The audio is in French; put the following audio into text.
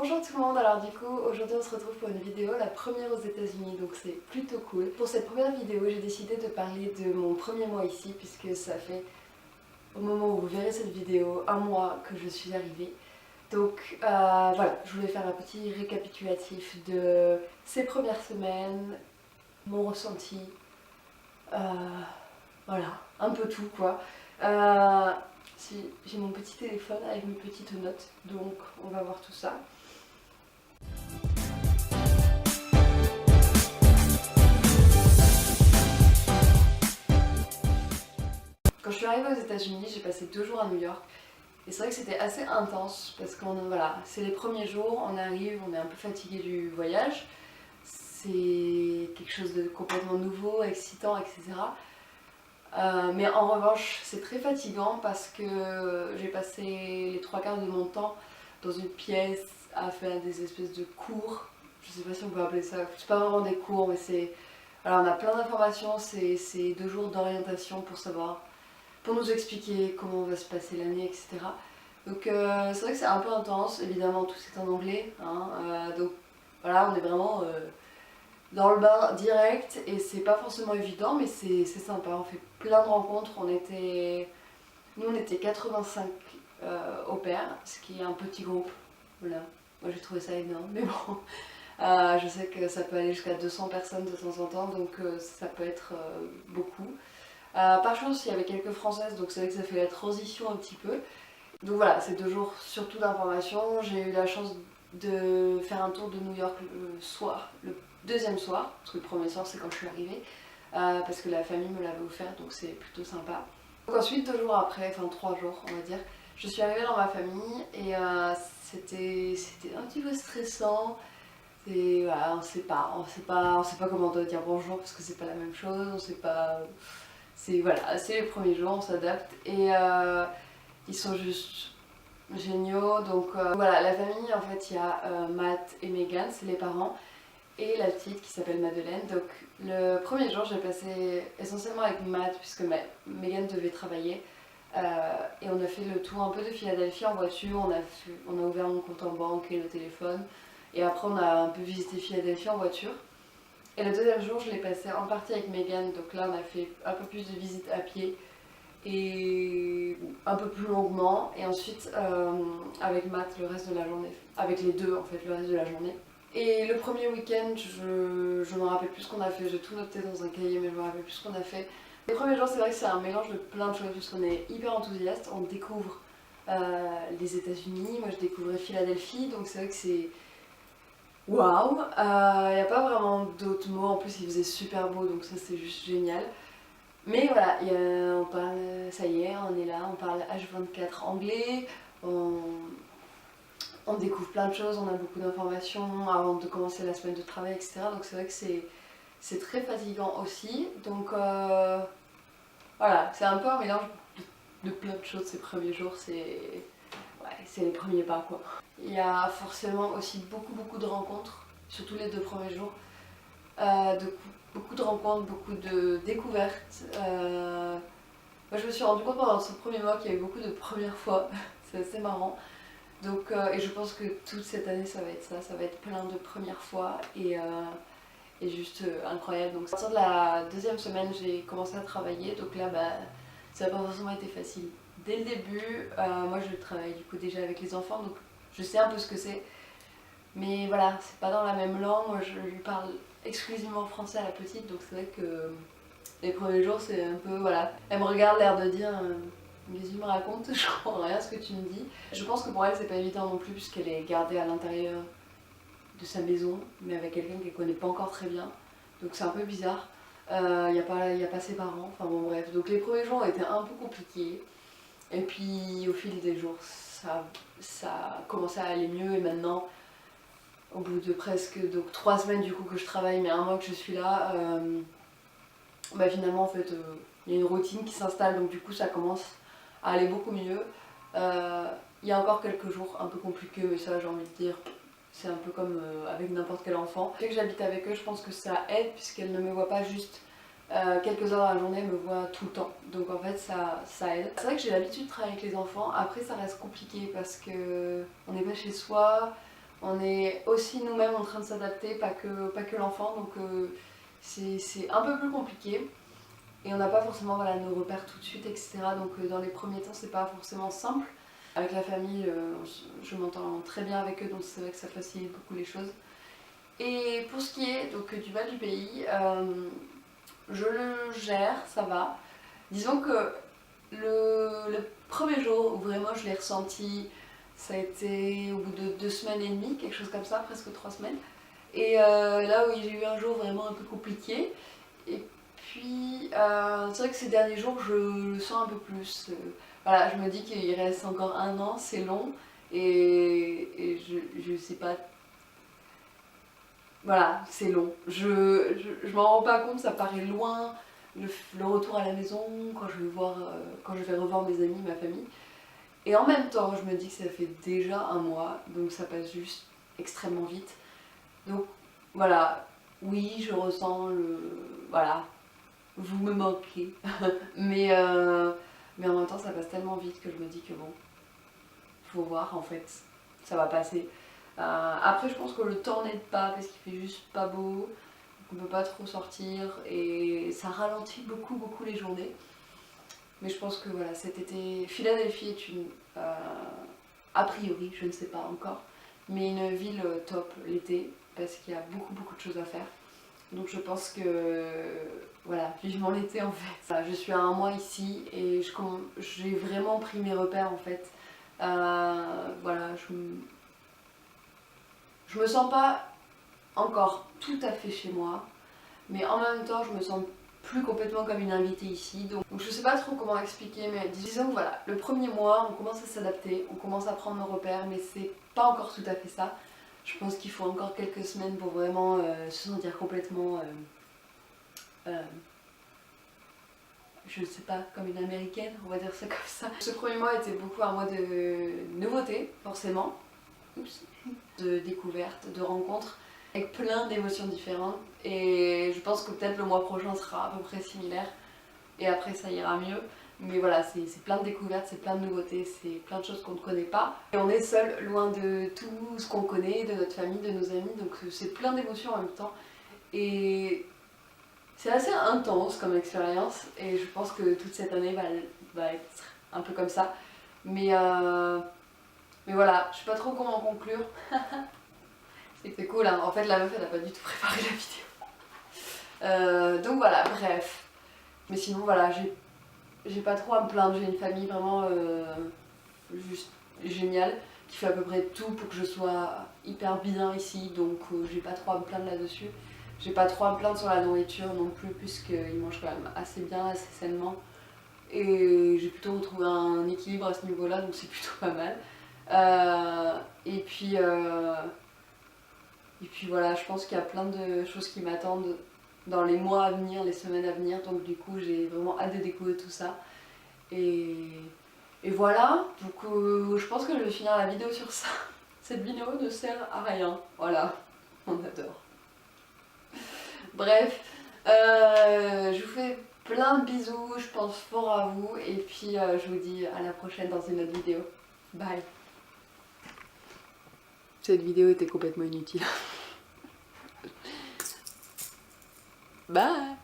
Bonjour tout le monde, alors du coup aujourd'hui on se retrouve pour une vidéo, la première aux États-Unis, donc c'est plutôt cool. Pour cette première vidéo j'ai décidé de parler de mon premier mois ici puisque ça fait au moment où vous verrez cette vidéo un mois que je suis arrivée. Donc voilà, je voulais faire un petit récapitulatif de ces premières semaines, mon ressenti, voilà, un peu tout quoi. J'ai mon petit téléphone avec mes petites notes, donc on va voir tout ça. Quand je suis arrivée aux États-Unis, j'ai passé 2 jours à New York. Et c'est vrai que c'était assez intense parce que voilà, c'est les premiers jours, on arrive, on est un peu fatigué du voyage. C'est quelque chose de complètement nouveau, excitant, etc. Mais en revanche, c'est très fatigant parce que j'ai passé les 3 quarts de mon temps dans une pièce à faire des espèces de cours. Je sais pas si on peut appeler ça, c'est pas vraiment des cours, mais c'est. Alors on a plein d'informations, c'est 2 jours d'orientation pour nous expliquer comment va se passer l'année, etc. Donc c'est vrai que c'est un peu intense, évidemment tout c'est en anglais, hein, donc voilà, on est vraiment dans le bain direct et c'est pas forcément évident, mais c'est sympa, on fait plein de rencontres, nous on était 85 au pair, ce qui est un petit groupe, voilà, moi j'ai trouvé ça énorme, mais bon, je sais que ça peut aller jusqu'à 200 personnes de temps en temps, donc ça peut être beaucoup. Par chance, il y avait quelques françaises, donc c'est vrai que ça fait la transition un petit peu. Donc voilà, c'est 2 jours surtout d'information. J'ai eu la chance de faire un tour de New York le soir, le deuxième soir, parce que le premier soir c'est quand je suis arrivée, parce que la famille me l'avait offert, donc c'est plutôt sympa. Donc ensuite, 2 jours après, enfin 3 jours on va dire, je suis arrivée dans ma famille et c'était un petit peu stressant. Et voilà, on sait pas comment on doit dire bonjour parce que c'est pas la même chose, on sait pas. Voilà, c'est les premiers jours, on s'adapte et ils sont juste géniaux. Donc voilà, la famille en fait, il y a Matt et Megan, c'est les parents, et la petite qui s'appelle Madeleine. Donc le premier jour, j'ai passé essentiellement avec Matt puisque Megan devait travailler. Et on a fait le tour un peu de Philadelphie en voiture, on a ouvert mon compte en banque et le téléphone. Et après, on a un peu visité Philadelphie en voiture. Et le deuxième jour, je l'ai passé en partie avec Megan, donc là, on a fait un peu plus de visites à pied et un peu plus longuement. Et ensuite, avec Matt, le reste de la journée. Avec les deux, en fait, le reste de la journée. Et le premier week-end, je me rappelle plus ce qu'on a fait. J'ai tout noté dans un cahier, mais je me rappelle plus ce qu'on a fait. Les premiers jours, c'est vrai que c'est un mélange de plein de choses, puisqu'on est hyper enthousiaste. On découvre les États-Unis. Moi, je découvrais Philadelphie, donc c'est vrai que c'est. Waouh! Il n'y a pas vraiment d'autres mots. En plus, il faisait super beau, donc ça, c'est juste génial. Mais voilà, on parle, ça y est, on est là, on parle H24 anglais, on découvre plein de choses, on a beaucoup d'informations avant de commencer la semaine de travail, etc. Donc c'est vrai que c'est très fatigant aussi. Donc voilà, c'est un peu un mélange de plein de choses ces premiers jours, c'est les premiers pas quoi. Il y a forcément aussi beaucoup de rencontres, surtout les 2 premiers jours. Beaucoup de rencontres, beaucoup de découvertes. Moi je me suis rendu compte pendant ce premier mois qu'il y avait beaucoup de premières fois, c'est assez marrant. Donc, et je pense que toute cette année ça va être ça va être plein de premières fois et juste incroyable. Donc à partir de la deuxième semaine j'ai commencé à travailler, donc là ça n'a pas forcément été facile. Dès le début, moi je travaille du coup déjà avec les enfants, donc je sais un peu ce que c'est. Mais voilà, c'est pas dans la même langue, moi je lui parle exclusivement français à la petite, donc c'est vrai que les premiers jours c'est un peu, voilà. Elle me regarde l'air de dire qu'est-ce que tu me racontes, je comprends rien à ce que tu me dis. Je pense que pour elle c'est pas évident non plus puisqu'elle est gardée à l'intérieur de sa maison, mais avec quelqu'un qu'elle connaît pas encore très bien, donc c'est un peu bizarre. Il y a pas ses parents, enfin bon bref. Donc les premiers jours ont été un peu compliqués, et puis au fil des jours ça a commencé à aller mieux et maintenant au bout de presque donc 3 semaines du coup que je travaille mais un mois que je suis là, finalement en fait il y a une routine qui s'installe donc du coup ça commence à aller beaucoup mieux. Il y a encore quelques jours un peu compliqués mais ça j'ai envie de dire c'est un peu comme avec n'importe quel enfant. Dès que j'habite avec eux je pense que ça aide puisqu'elles ne me voient pas juste quelques heures dans la journée, elles me voient tout le temps donc en fait ça aide. C'est vrai que j'ai l'habitude de travailler avec les enfants, après ça reste compliqué parce que on n'est pas chez soi. On est aussi nous-mêmes en train de s'adapter, pas que l'enfant, donc c'est un peu plus compliqué. Et on n'a pas forcément voilà, nos repères tout de suite, etc. Donc dans les premiers temps, c'est pas forcément simple. Avec la famille, je m'entends très bien avec eux, donc c'est vrai que ça facilite beaucoup les choses. Et pour ce qui est donc, du bas du pays, je le gère, ça va. Disons que le premier jour où vraiment je l'ai ressenti, ça a été au bout de 2 semaines et demie, quelque chose comme ça, presque 3 semaines. Et là où j'ai eu un jour vraiment un peu compliqué. Et puis c'est vrai que ces derniers jours je le sens un peu plus. Voilà, je me dis qu'il reste encore un an, c'est long. Et je sais pas. Voilà, c'est long. Je m'en rends pas compte, ça paraît loin. Le retour à la maison, quand je vais revoir mes amis, ma famille. Et en même temps, je me dis que ça fait déjà un mois, donc ça passe juste extrêmement vite. Donc voilà, oui, je ressens le. Voilà, vous me manquez. Mais en même temps, ça passe tellement vite que je me dis que bon, faut voir en fait, ça va passer. Après, je pense que le temps n'aide pas parce qu'il fait juste pas beau, on peut pas trop sortir et ça ralentit beaucoup les journées. Mais je pense que voilà, cet été, Philadelphie est une, a priori, je ne sais pas encore, mais une ville top l'été parce qu'il y a beaucoup de choses à faire. Donc je pense que voilà, vivement l'été en fait. Je suis à un mois ici et j'ai vraiment pris mes repères en fait. Voilà, je me sens pas encore tout à fait chez moi, mais en même temps je me sens plus complètement comme une invitée ici. Donc je sais pas trop comment expliquer, mais disons que voilà, le premier mois on commence à s'adapter, on commence à prendre nos repères, mais c'est pas encore tout à fait ça. Je pense qu'il faut encore quelques semaines pour vraiment se sentir complètement je sais pas, comme une américaine, on va dire ça comme ça. Ce premier mois était beaucoup un mois de nouveauté, forcément. Oups. De découverte, de rencontres, avec plein d'émotions différentes. Et je pense que peut-être le mois prochain sera à peu près similaire. Et après ça ira mieux. Mais voilà, c'est plein de découvertes, c'est plein de nouveautés, c'est plein de choses qu'on ne connaît pas. Et on est seul, loin de tout ce qu'on connaît, de notre famille, de nos amis. Donc c'est plein d'émotions en même temps. Et c'est assez intense comme expérience et je pense que toute cette année va être un peu comme ça. Mais voilà, je sais pas trop comment conclure. C'était cool, hein. En fait la meuf elle a pas du tout préparé la vidéo. Donc voilà, bref. Mais sinon voilà, j'ai pas trop à me plaindre, j'ai une famille vraiment juste géniale qui fait à peu près tout pour que je sois hyper bien ici, donc j'ai pas trop à me plaindre là-dessus. J'ai pas trop à me plaindre sur la nourriture non plus, puisqu'ils mangent quand même assez bien, assez sainement. Et j'ai plutôt retrouvé un équilibre à ce niveau-là, donc c'est plutôt pas mal. Euh, et, puis, euh, et puis voilà, je pense qu'il y a plein de choses qui m'attendent dans les mois à venir, les semaines à venir, donc du coup j'ai vraiment hâte de découvrir tout ça. Et, et voilà, donc je pense que je vais finir la vidéo sur ça. Cette vidéo ne sert à rien, voilà, on adore. Bref, je vous fais plein de bisous, je pense fort à vous et puis je vous dis à la prochaine dans une autre vidéo. Bye. Cette vidéo était complètement inutile. Bye.